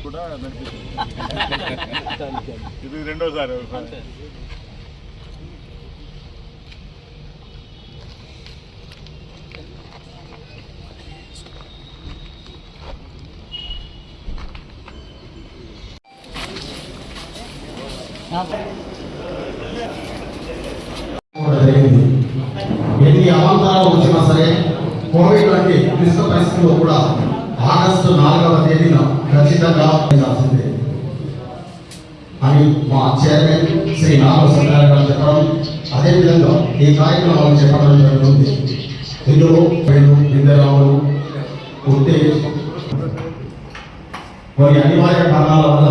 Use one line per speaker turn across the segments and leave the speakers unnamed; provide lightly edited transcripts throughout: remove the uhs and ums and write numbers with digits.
కూడా ఇది రెండోసారి.
ఎన్ని అవాంతరాలు వచ్చినా సరే కోవిడ్ వంటి క్లిష్ట పరిస్థితుల్లో కూడా ఆగస్టు 4వ తేదీన ఖచ్చితంగా చేయాల్సిందే అని మా చైర్మన్ శ్రీ నాగవసంత గారు చెప్పడం, అదేవిధంగా ఈ కార్యక్రమం చెప్పడం జరుగుతుంది. ఇందులో విద్యారాములు ఉంటే కొన్ని అనివార్య కారణాల వల్ల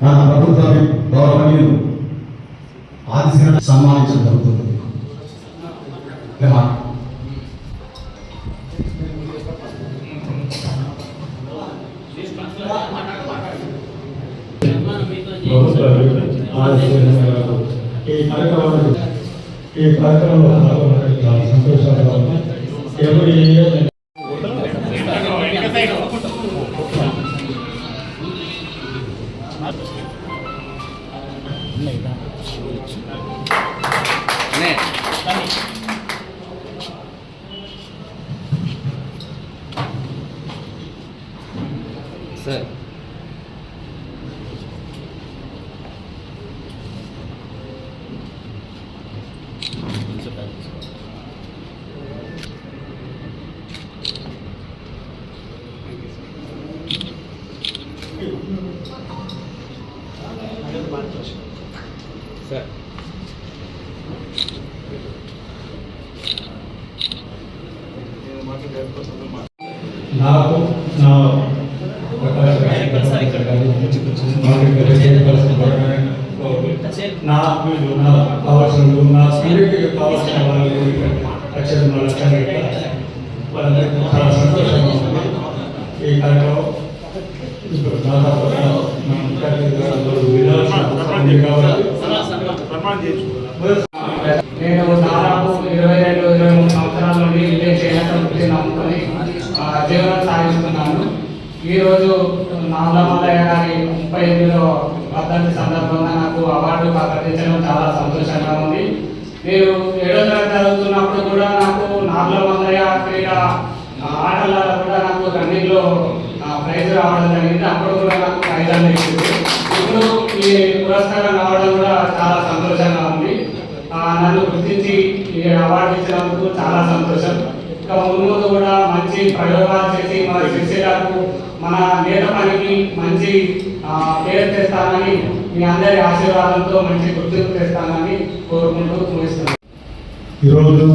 మన ప్రభుత్వ గౌరవనీయులు ఆదిశీల సన్మానించడం జరుగుతుంది.
ఈ కార్యక్రమంలో చాలా సంతోషంగా ఉంది.
సార్ సార్
నాకు కావాల్సిన నా స్త్రీకి కావాల్సిన వాళ్ళందరికీ చాలా సంతోషంగా ఉంది. ఈ కార్యక్రమం ఇప్పుడు దాదాపు
నేను దాదాపు 22-23 సంవత్సరాల నుండి ఇదే చేనేత వృత్తి నమ్ముకొని జీవనం సాగిస్తున్నాను. ఈరోజు నాగమల్లయ్య గారి 38వ వర్ధంతి సందర్భంగా నాకు అవార్డు ప్రకటించడం చాలా సంతోషంగా ఉంది. నేను 7వ తరగతి చదువుతున్నప్పుడు కూడా నాకు నాగమల్లయ్య క్రీడా ఆటలలో కూడా నాకు రన్నింగ్లో ప్రైజ్ రావడం జరిగింది. అప్పుడు కూడా నాకు ప్రైజ్ అనేది ఇప్పుడు ఈ పురస్కారం రావడం కూడా చాలా సంతోషంగా ఉంది. నన్ను గుర్తించి ఈ అవార్డు ఇచ్చినందుకు చాలా సంతోషం. ఇంకా ముందు కూడా మంచి ప్రయోగాలు చేసి మన శిష్యులకు మన నేత పనికి మంచి పేరు తెస్తానని మీ అందరి ఆశీర్వాదంతో మంచి గుర్తింపు తెస్తానని కోరుకుంటూ ముగిస్తున్నాను.
ఈరోజు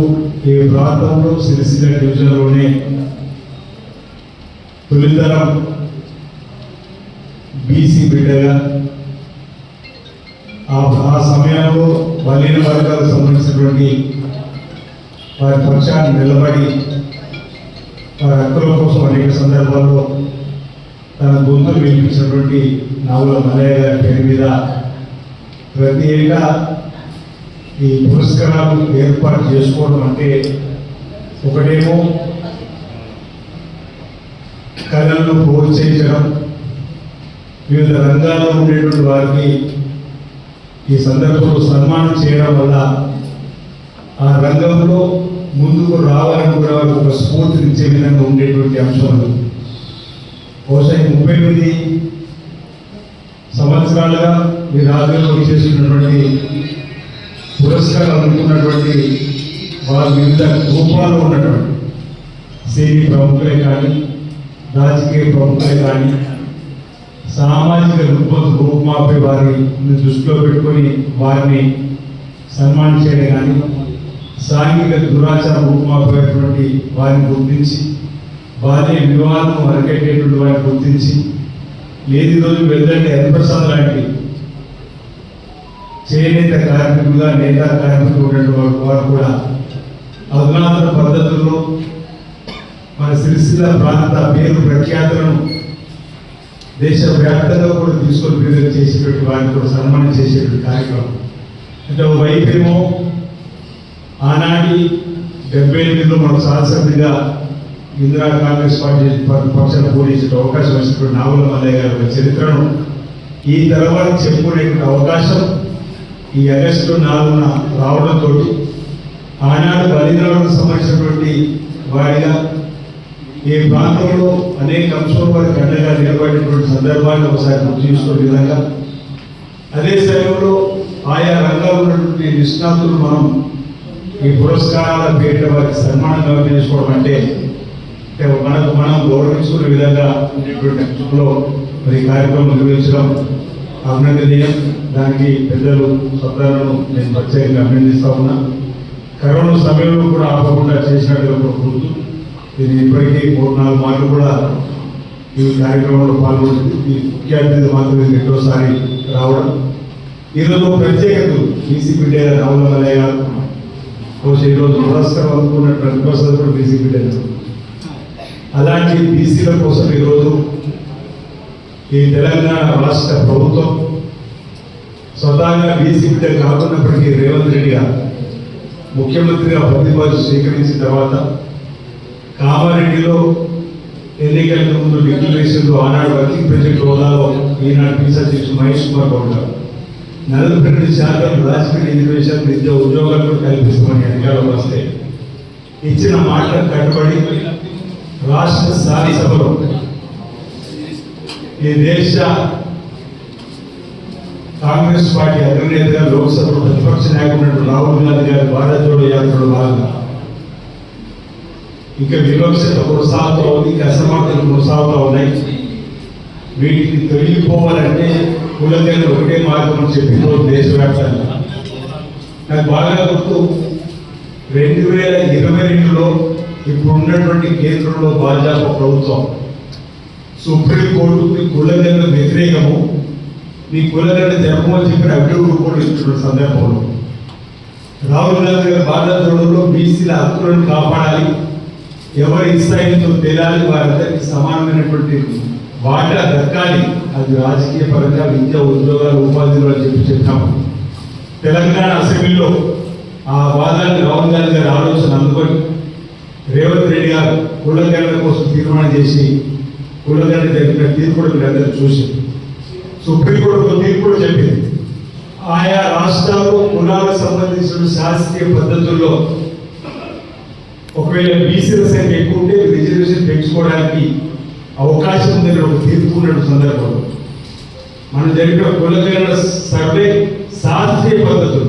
ఈ ప్రాంతంలో సిరిసిల్ల డివిజన్లోనే తొలితరం బీసీ బిడ్డగా ఆ సమయంలో బలహీన వర్గాలకు సంబంధించినటువంటి వారి పక్షాన్ని నిలబడి వారి హక్కుల కోసం అనేక సందర్భాల్లో తన గొంతులు వినిపించినటువంటి నవల మల్లయ్య గారి పేరు మీద ప్రతి ఏటా ఈ పురస్కారాలు ఏర్పాటు చేసుకోవడం అంటే ఒకటేమో కళలను ప్రోత్సహించడం, వివిధ రంగాల్లో ఉండేటువంటి వారికి ఈ సందర్భంలో సన్మానం చేయడం వల్ల ఆ రంగంలో ముందుకు రావాలని కూడా ఒక స్ఫూర్తినిచ్చే విధంగా ఉండేటువంటి అంశాలు. బహుశా 38 సంవత్సరాలుగా ఈ రాజ్యంలో చేస్తున్నటువంటి పురస్కారాలు అందుకున్నటువంటి వారి వివిధ రూపాల్లో ఉన్నటువంటి సినీ ప్రముఖులే కానీ, రాజకీయ ప్రముఖులే కానీ, సామాజిక రూపుమాపే వారిని దృష్టిలో పెట్టుకొని వారిని సన్మానించడం కానీ, సాంఘిక దురాచార రూపుమాపేటువంటి వారిని గుర్తించి, బాల్య వివాహం అరకెట్టేటువంటి వారిని గుర్తించి, లేని రోజు వెళ్ళంటే ఎన్ప్రసాద్ లాంటి చేనేత కార్మికులుగా నేత కార్మికులు ఉన్నటువంటి వారు కూడా అధునాతన పద్ధతుల్లో మన సిరిసిల్ల ప్రాంత పేరు ప్రఖ్యాతులను దేశవ్యాప్తంగా కూడా తీసుకొని విడుదల చేసేటువంటి వారిని కూడా సన్మానం చేసేటువంటి కార్యక్రమం. అంటే వైపేమో ఆనాటి 78లో మనం శాసనసభ్యుడిగా ఇందిరా కాంగ్రెస్ పార్టీ పక్షాన్ని పోలీసు అవకాశం వచ్చినటువంటి నాగుల మల్లయ్య గారి యొక్క చరిత్రను ఈ తర్వాత చెప్పుకునేటువంటి అవకాశం ఈ ఆగస్టు 4న రావడంతో ఆనాడు బలిదానాలకు సంబంధించినటువంటి వారిగా ఈ ప్రాంతంలో అనేక అంశాల వారికి అండగా నిలబడినటువంటి సందర్భాన్ని ఒకసారి గుర్తు చేసుకునే విధంగా అదే సమయంలో ఆయా రంగాల్లో ఉన్నటువంటి నిష్ణాతులు మనం ఈ పురస్కారాల పేరిట వారికి సన్మానంగా చేసుకోవడం అంటే మనకు మనం గౌరవించుకునే విధంగా ఉండేటువంటి అంశంలో మరి కార్యక్రమం నిర్వహించడం అభినందనీయం. దానికి పెద్దలు సభ్యులను నేను ప్రత్యేకంగా అభినందిస్తా ఉన్నా. కరోనా సమయంలో కూడా ఆపకుండా చేసినట్టుగా గుర్తు దీన్ని ఇప్పటికీ 3-4 మార్లు కూడా ఈ కార్యక్రమంలో పాల్గొంటుంది. ఈ ముఖ్య అతిథి మాత్రమే రెండోసారి రావడం. ఈరోజు ప్రత్యేకత బీసీపీ డే నాగుల మల్లయ్య గారు బహుశా ఈరోజు పురస్కారం అందుకున్నటువంటి కూడా బీసీపీ డే. అలాంటి బీసీల కోసం ఈరోజు ఈ తెలంగాణ రాష్ట్ర ప్రభుత్వం స్వతహాగా బీసీపీ డే కాకున్నప్పటికీ రేవంత్ రెడ్డి గారు ముఖ్యమంత్రిగా ప్రతిపాదన స్వీకరించిన తర్వాత కామారెడ్డిలో ఎన్నికలకు ముందు డిక్లరేషన్లో ఆనాడు వర్కింగ్ ప్రెసిడెంట్ హోదాలో ఈనాడు పీసీ అధ్యక్షుడు మహేష్ కుమార్ గౌడ్ గారు 42% రాజకీయ రిజర్వేషన్ విద్య ఉద్యోగాలు కల్పిస్తామని అధికారంలో వస్తే ఇచ్చిన మాటలకు కట్టుబడి రాష్ట్ర శాసనసభలో ఈ దేశ కాంగ్రెస్ పార్టీ అధినేతగా లోక్సభలో ప్రతిపక్ష నాయకుడు రాహుల్ గాంధీ గారి భారత్ జోడో యాత్రలో భాగంగా ఇంకా వివక్షత కొనసాగుతూ ఉంది, ఇంకా అసమానతలు కొనసాగుతూ ఉన్నాయి. వీటిని తొలగిపోవాలంటే కులగలు ఒకటే మార్గం అని చెప్పి దేశవ్యాప్తంగా నాకు బాగా గుర్తు 2022లో ఇప్పుడు ఉన్నటువంటి కేంద్రంలో భాజపా ప్రభుత్వం సుప్రీంకోర్టుకి కులగల వ్యతిరేకము, మీ కులగల జరపమని చెప్పిన అభివృద్ధి కూడా ఇస్తున్న సందర్భంలో రాహుల్ గాంధీ గారి భారత జోడోలో బీసీల హక్కులను కాపాడాలి, ఎవరి స్థాయితో తేలాలి, వారందరికీ సమానమైనటువంటి వాటా దక్కాలి, అది రాజకీయ పరంగా విద్య ఉద్యోగాలు ఉపాధిలో అని చెప్పాము. తెలంగాణ అసెంబ్లీలో ఆ వాదాన్ని రాహుల్ గాంధీ గారి ఆలోచన అందుకొని రేవంత్ రెడ్డి గారు కులగణన కోసం తీర్మానం చేసి కులగణన జరిపిన తీర్పుడు మీరందరూ చూసి సుప్రీంకోర్టు తీర్పు కూడా చెప్పింది. ఆయా రాష్ట్రాల్లో కులాలకు సంబంధించిన శాస్త్రీయ పద్ధతుల్లో ఒకవేళ బీసీల సంఖ్య ఎక్కువ ఉంటే రిజర్వేషన్ పెంచుకోవడానికి అవకాశం ఉందని ఒక తీర్పు ఉన్న సందర్భంలో మనం జరిపిన కులగణన సర్వే శాస్త్రీయ పద్ధతులు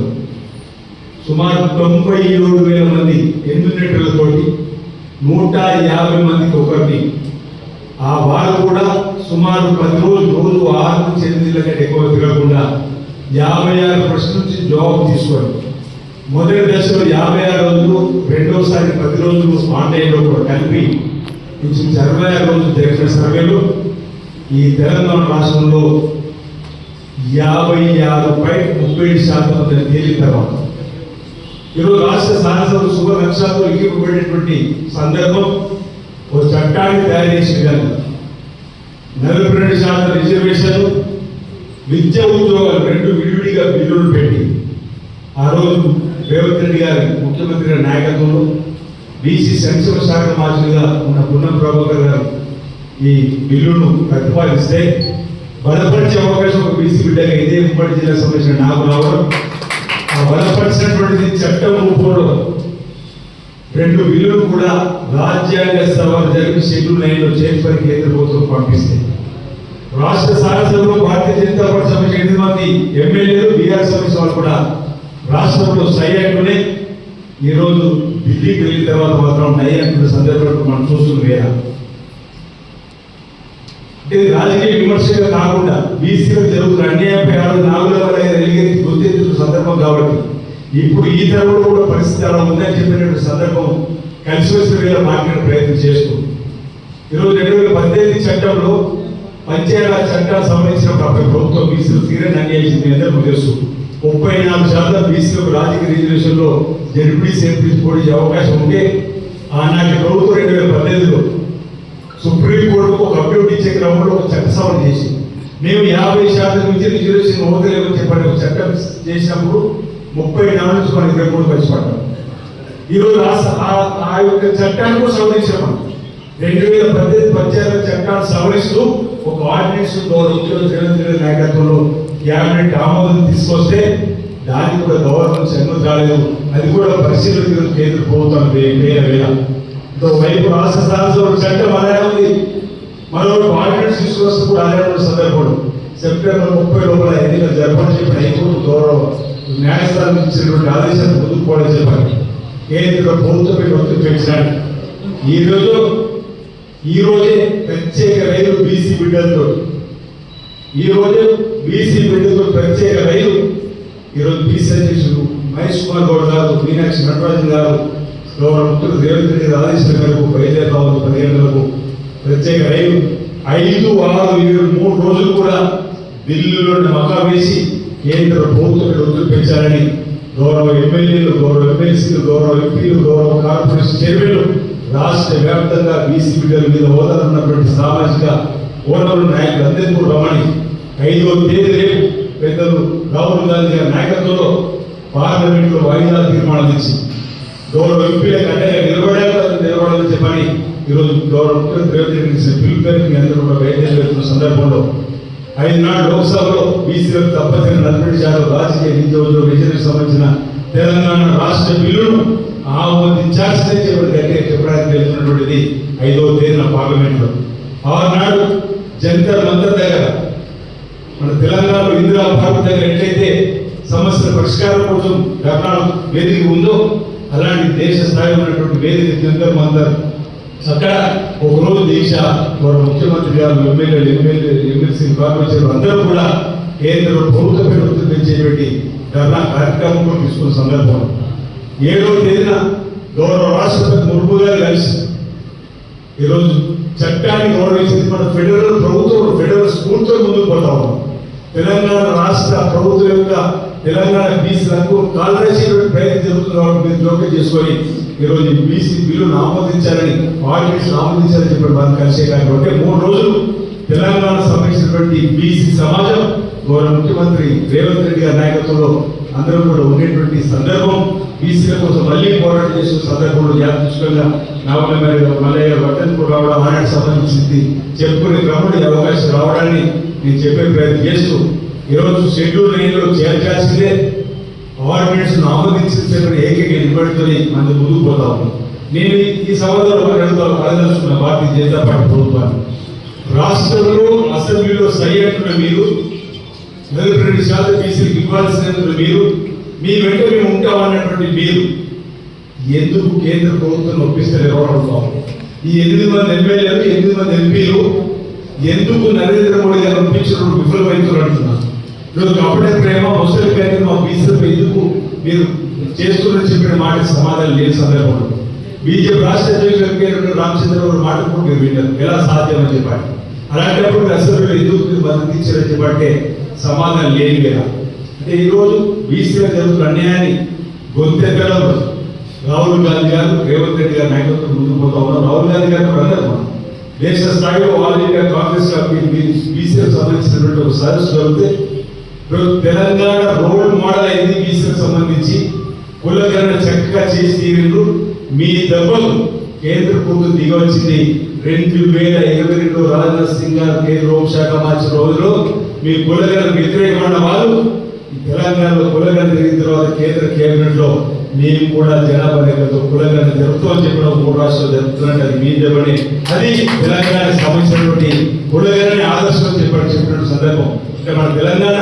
సుమారు 97,000 మంది ఎన్నికలతోటి 150 మందికి ఒకరిని ఆ వారు కూడా సుమారు 10 రోజులు 6 నుంచి 8 నెలల కంటే ఎక్కువ తిరగకుండా 56 ప్రశ్నల నుంచి జవాబు తీసుకోండి. మొదటి దశలో 56 రోజులు, రెండోసారి 10 రోజులు ఆన్లైన్లో కూడా కలిపి 26 రోజులు జరిగిన సర్వేలో ఈ తెలంగాణ రాష్ట్రంలో 56.37% తేలిన తర్వాత ఈరోజు రాష్ట్ర శాసనసభ శుభ లక్ష్యాలతో ఎక్కిపబడేటువంటి సందర్భం ఒక చట్టాన్ని తయారు చేసిన విధంగా 42% రిజర్వేషన్, విద్య ఉద్యోగాలు రెండు విడివిడిగా బిల్లులు పెట్టి ఆ రోజు రేవంత్ రెడ్డి గారి ముఖ్యమంత్రి గారి నాయకత్వంలో బీసీ సంక్షేమ శాఖ మంత్రిగా ఉన్న పున్నం ప్రభాకర్ గారు ఈ బిల్లును ప్రతిపాదిస్తే బలపరిచే అవకాశం ఒక బీసీ బిడ్డగా ఇదే ఉమ్మడి జిల్లా సంబంధించిన నాకు రావడం, ఆ బలపరిచినటువంటి చట్టం రూపంలో 2 బిల్లులు కూడా రాజ్యాంగ సభ జరిపి షెడ్యూల్ 9లో చేర్చుకొని కేంద్ర ప్రభుత్వం పంపిస్తే రాష్ట్ర శాసనసభలో భారతీయ జనతా పార్టీ సంబంధించిన 8 మంది ఎమ్మెల్యేలు బీఆర్ఎస్ వాళ్ళు కూడా రాష్ట్రంలో సై అంటూనే ఈరోజు ఢిల్లీకి వెళ్ళిన తర్వాత మాత్రం నై అంటున్న సందర్భంలో మనం చూస్తుంది వేరా. అంటే రాజకీయ విమర్శగా కాకుండా బీసీలకు జరుగుతున్న అన్యాయంపై నాగుల మల్లయ్య గుర్తించిన సందర్భం కాబట్టి ఇప్పుడు ఈ తరంలో కూడా పరిస్థితి అలా ఉందని చెప్పినటువంటి సందర్భం కలిసి వచ్చిన వేళ మాట్లాడే ప్రయత్నం చేస్తుంది. ఈరోజు 2018 చట్టంలో పంచాయతీరాజ్ చట్టానికి సంబంధించిన ప్రభుత్వం బీసీలు తీరని అన్యాయించింది. మీ అందరికీ తెలుసు 34% బీసీలకు రాజకీయ రిజర్వేషన్లో జడ్పీటీసీ ఎంపీ పోటీ అవకాశం ఉంటే ఆనాటి ప్రభుత్వం 2018లో సుప్రీంకోర్టుకు ఒక అభ్యర్థి ఇచ్చే క్రమంలో ఒక చట్ట సవరణ చేసి మేము 50% నుంచి రిజర్వేషన్ ఓదలేమని చెప్పండి ఒక చట్టం చేసినప్పుడు 34 నుంచి మనం 23 వచ్చి పడ్డాం. ఈరోజు ఆ యొక్క చట్టాన్ని కూడా సవరించాం. 2018 పంచాయతీ చట్టాన్ని సవరిస్తూ ఒక ఆర్డినెన్స్ ముఖ్యమంత్రి రేవంత్ రెడ్డి నాయకత్వంలో క్యాబినెట్ ఆమోదం తీసుకొస్తే దానికి కూడా గవర్నమెంట్ అనుమతి రాలేదు. అది కూడా పరిశీలన కేంద్ర ప్రభుత్వం వైపు రాష్ట్ర శాసనసభ చట్టం అలాగే ఉంది, మరొక ఆర్డినెన్స్ తీసుకొస్తే కూడా అలాగే ఉన్న సందర్భంలో సెప్టెంబర్ 30 లోపల ఎన్నికలు జరపని చెప్పి హైకోర్టు గౌరవ న్యాయస్థానం ఇచ్చినటువంటి ఆదేశాలు ముందుకు పోవడం చెప్పాలి. కేంద్ర ప్రభుత్వం ఒత్తిడి పెంచినాడు. ఈ రోజే ప్రత్యేక రైలు బీసీ బిడ్డలతో ప్రత్యేక రైలు ఈరోజు బీసీ అధ్యక్షుడు మహేష్ కుమార్ గౌడ్ గారు, మీనాక్షి నటరాజన్ గారు, గౌరవ ముఖ్యమంత్రి రేవంత్ రెడ్డి ఆదేశాల మేరకు బయలుదేరుతా 15 గంటలకు ప్రత్యేక రైలు 5, 6, 7, 3 రోజులు కూడా ఢిల్లీలో మకా వేసి కేంద్ర ప్రభుత్వం ఒత్తిడి పెంచాలని గౌరవ ఎమ్మెల్యేలు, గౌరవ ఎమ్మెల్సీలు, గౌరవ ఎంపీలు, గౌరవ కార్పొరేషన్ చైర్మన్లు రాష్ట్ర వ్యాప్తంగా బీసీ బిడ్డల మీద హోదాలు ఉన్నటువంటి సామాజిక ఓనర్ల నాయకులు అందరికీ కూడా రమ్మని 5వ తేదీ రేపు పెద్దలు రాహుల్ గాంధీ గారి నాయకత్వంలో పార్లమెంట్లో వాయిదా తీర్మానం ఇచ్చి గౌరవ ఎంపీలకు అండగా నిలబడాలని చెప్పని ఈరోజు గౌరవ ముఖ్యమంత్రి రేవంత్ రెడ్డి ఇచ్చిన పిలుపు పేరుకి అందరూ కూడా బయలుదేరుతున్న సందర్భంలో 5 నాడు లోక్సభలో బీసీలకు తప్పనిసరి 40% రాజకీయ నిరుద్యోగ రిజర్వేషన్ సంబంధించిన తెలంగాణ రాష్ట్ర బిల్లును ఆమోదించాల్సిందే చెప్పడానికి వెళ్తున్నటువంటిది 5వ తేదీన పార్లమెంట్లో. ఆనాడు జంతర్ మంతర్ దగ్గర మన తెలంగాణలో ఇందిరా భారత్ దగ్గర ఎట్లయితే సమస్యల పరిష్కారం కోసం ధర్నాలు వేదిక ఉందో అలాంటి దేశ స్థాయిలో ఉన్నటువంటి వేదిక జంతర్ మంతర్ అక్కడ ఒకరోజు దీక్ష ముఖ్యమంత్రి గారు, ఎమ్మెల్సీ కార్పొరేషన్ అందరూ కూడా కేంద్ర ప్రభుత్వ ప్రభుత్వం పెంచేటువంటి ధర్నా కార్యక్రమం కూడా తీసుకున్న సందర్భం 7వ తేదీన గౌరవ రాష్ట్రపతి ముర్ము గారు కలిసి ఈరోజు చట్టాన్ని గౌరవించింది మన ఫెడరల్ ప్రభుత్వం, ఫెడరల్ స్కూల్తో ముందుకు పోతా ఉన్నాం. తెలంగాణ రాష్ట్ర ప్రభుత్వం యొక్క తెలంగాణ బీసీలకు కాలరేసేటువంటి ప్రయత్నం జరుగుతుంది కాబట్టి మీరు జోక్యం చేసుకొని ఈరోజు బీసీ బిల్లును ఆమోదించాలని ఆమోదించాలని చెప్పి మనం కలిసే కాబట్టి 3 రోజులు తెలంగాణ సంబంధించినటువంటి బీసీ సమాజం గౌరవ ముఖ్యమంత్రి రేవంత్ రెడ్డి గారి నాయకత్వంలో అందరూ కూడా ఉండేటువంటి సందర్భం, బీసీల కోసం మళ్ళీ పోరాటం చేసిన సందర్భంలో యాదృష్టికంగా మల్లయ్య వర్తన్పూర్ రావడం ఆనాడు సంబంధించింది చెప్పుకునే క్రమంలో అవకాశం రావడాన్ని నేను చెప్పే ప్రయత్నం చేస్తూ ఈరోజు షెడ్యూల్ 9లో చేర్చాల్సిందే ఆర్డినెన్స్ ఆమోదించిన ఏకైక నిలబడితోనే మనం ముందుకు పోతా ఉన్నాం. నేను ఈ సంవత్సరంలో అడగదలుచుకున్న భారతీయ జనతా పార్టీ ప్రభుత్వాన్ని రాష్ట్రంలో అసెంబ్లీలో సై అంటున్న మీరు 42% బీసీలకు ఇవ్వాల్సినందుకు మీరు మీ వెంట మేము ఉంటామన్నటువంటి మీరు ఎందుకు కేంద్ర ప్రభుత్వం ఒప్పిస్తలేరో అడుగుతాం. ఈ 8 మంది ఎమ్మెల్యేలు 8 మంది ఎంపీలు ఎందుకు నరేంద్ర మోడీ గారు ఒప్పించడం విఫలమవుతున్నారు అంటున్నారు. ఈరోజు అప్పుడే ప్రేమ ముసలి పేరు మా బీసీలకు ఎందుకు మీరు చేస్తున్నారని చెప్పిన మాట సమాధానం లేని సందర్భంలో బీజేపీ రాష్ట్ర అధ్యక్షుడు రామచంద్రరావు మాట కూడా మీరు విన్నారు ఎలా సాధ్యం అని చెప్పాలి. అలాంటప్పుడు అసెంబ్లీలో ఎందుకు మీరు మద్దతు ఇచ్చారని చెప్పంటే సమాధానం లేని కదా. అంటే ఈరోజు బీసీలకు జరుగుతున్న అన్యాయాన్ని గొంతెక్కడం రాహుల్ గాంధీ గారు, రేవంత్ రెడ్డి గారి నాయకత్వం ముందుకు పోతా ఉన్నారు. రాహుల్ గాంధీ గారు కూడా అన్నారు దేశ స్థాయిలో ఆల్ ఇండియా కాంగ్రెస్ బీసీలకు సంబంధించినటువంటి ఒక సదస్సు జరిగితే తెలంగాణ రోల్ మోడల్ అయింది బీసీలకు సంబంధించి కులగణన చక్కగా చేసి తీరిండ్రు. మీ దెబ్బలు కేంద్ర ప్రభుత్వం దిగవచ్చింది 2022 రాజ్నాథ్ సింగ్ గారు కేంద్ర హోంశాఖ మార్చిన రోజులో మీ కులగణన వ్యతిరేకమైన వాళ్ళు తెలంగాణలో కులగణన జరిగిన తర్వాత కేంద్ర కేబినెట్ లో మేము కూడా జనాభా రేఖతో కులగణన జరుగుతామని చెప్పిన 3 రాష్ట్రాలు జరుగుతున్నట్టు అది మీ దెబ్బని అది తెలంగాణకు సంబంధించినటువంటి కులగణని ఆదర్శం చెప్పిన సందర్భం. అంటే మన తెలంగాణ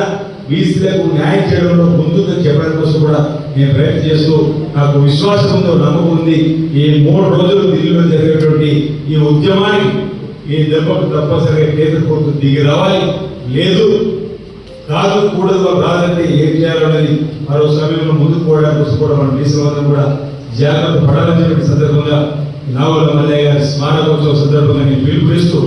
బీసీలకు న్యాయం చేయడంలో ముందుగా చెప్పడం కోసం కూడా నేను ప్రయత్నం చేస్తూ నాకు విశ్వాసం ఉందో నమ్మకం ఉంది. ఈ 3 రోజులు ఢిల్లీలో జరిగేటువంటి ఈ ఉద్యమానికి ఈ దెబ్బకు తప్పనిసరిగా కేంద్ర ప్రభుత్వం దిగి రావాలి. లేదు కాదు కూడదు రాదంటే ఏం చేయాలనేది మరో సమయంలో ముందుకు పోవడానికి కోసం కూడా మన బీసీలందరూ కూడా జాగ్రత్త పడాలని చెప్పిన సందర్భంగా నావల మల్లయ్య గారి స్మారకోత్సవ సందర్భంగా నేను పిలుపునిస్తూ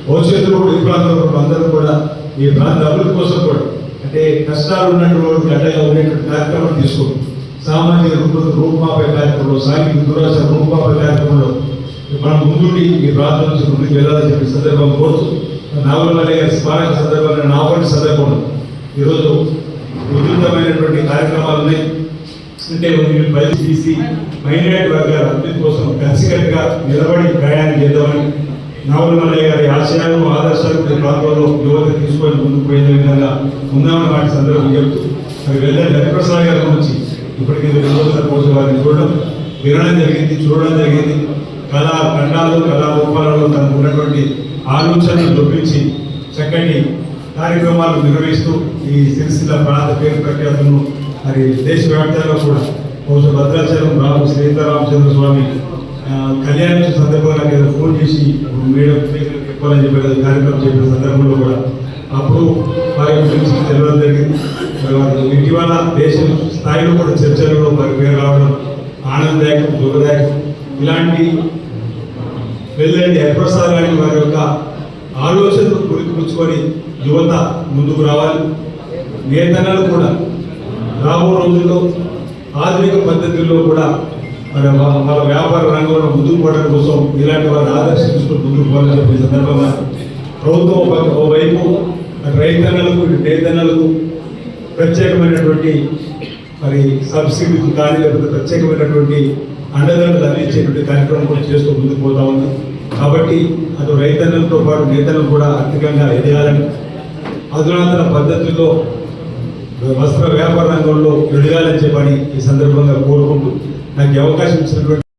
భవిష్యత్తులో కూడా ఈ ప్రాంతంలో అందరూ కూడా ఈ ప్రాంత అభివృద్ధి కోసం కూడా అంటే కష్టాలు ఉన్నటువంటి అడ్డగా ఉండేటువంటి కార్యక్రమాలు తీసుకుంటాం. సామాజిక రూపుమాపే కార్యక్రమంలో, సాంఘిక దురాశ రూపుమాపే కార్యక్రమంలో మనం ముందుండి ఈ ప్రాంతం నుంచి ముందుకు వెళ్ళాలని చెప్పి సందర్భం కోరుతూ నావల మల్లయ్య గారి స్మారక సందర్భంగా నాపటి సందర్భంలో ఈరోజు ఉధృతమైనటువంటి కార్యక్రమాలు ఉన్నాయి. అంటే వీళ్ళు బయలు తీసి మైనారిటీ వర్గాల అభివృద్ధి కోసం కలిసికట్టుగా నిలబడి ప్రయాణం చేద్దామని నావల్ మల్లయ్య గారి ఆశయాలను ఆదర్శాలు ఈ ప్రాంతంలో యువత తీసుకొని ముందుకు పోయే విధంగా ఉందామని వాటి సందర్భం చెబుతూ మరి వెళ్ళే హరిప్రసాద్ గారి నుంచి ఇప్పటికీ 2 రోజుల కోసం వారిని వినడం జరిగింది, చూడడం జరిగింది. కళా ఖండాలు కళా రూపాలలో తనకు ఉన్నటువంటి ఆలోచనలు చూపించి చక్కటి కార్యక్రమాలు నిర్వహిస్తూ ఈ సిరిసిల్ల ప్రాంత పేరు ప్రఖ్యాతులను మరి దేశవ్యాప్తంగా కూడా బహుశా భద్రాచలం రాము సీతారామచంద్ర స్వామి కళ్యాణ సందర్భంగా నాకు ఫోన్ చేసి మేడం చెప్పాలని చెప్పి కార్యక్రమం చెప్పిన సందర్భంలో కూడా అప్పుడు వారి గురించి తెలవడం జరిగింది. మరి వారి ఇటీవల దేశ స్థాయిలో కూడా చర్చలలో వారి పేరు రావడం ఆనందదాయకం, దుఃఖదాయకం. ఇలాంటి వెళ్ళండి హరిప్రసాద్ లాంటి వారి యొక్క ఆలోచనలు పురికిపుచ్చుకొని యువత ముందుకు రావాలి. నేతన్నలు కూడా రాబో రోజుల్లో ఆధునిక పద్ధతుల్లో కూడా మరి వాళ్ళ వ్యాపార రంగంలో ముందుకు పోవడం కోసం ఇలాంటి వారిని ఆదర్శించుకుంటూ ముందుకు పోవాలని చెప్పే సందర్భంగా ప్రభుత్వం ఓవైపు రైతన్నలకు నేతన్నలకు ప్రత్యేకమైనటువంటి మరి సబ్సిడీ కానీ లేకపోతే ప్రత్యేకమైనటువంటి అండదండలు అందించేటువంటి కార్యక్రమం కూడా చేస్తూ ముందుకు పోతా ఉంది. కాబట్టి అటు రైతన్నలతో పాటు నేతలను కూడా ఆర్థికంగా ఎదగాలని, అధునాతన పద్ధతుల్లో వస్త్ర వ్యాపార రంగంలో ఎదగాలని చెప్పని ఈ సందర్భంగా కోరుకుంటూ నాకు అవకాశం ఇచ్చినటువంటి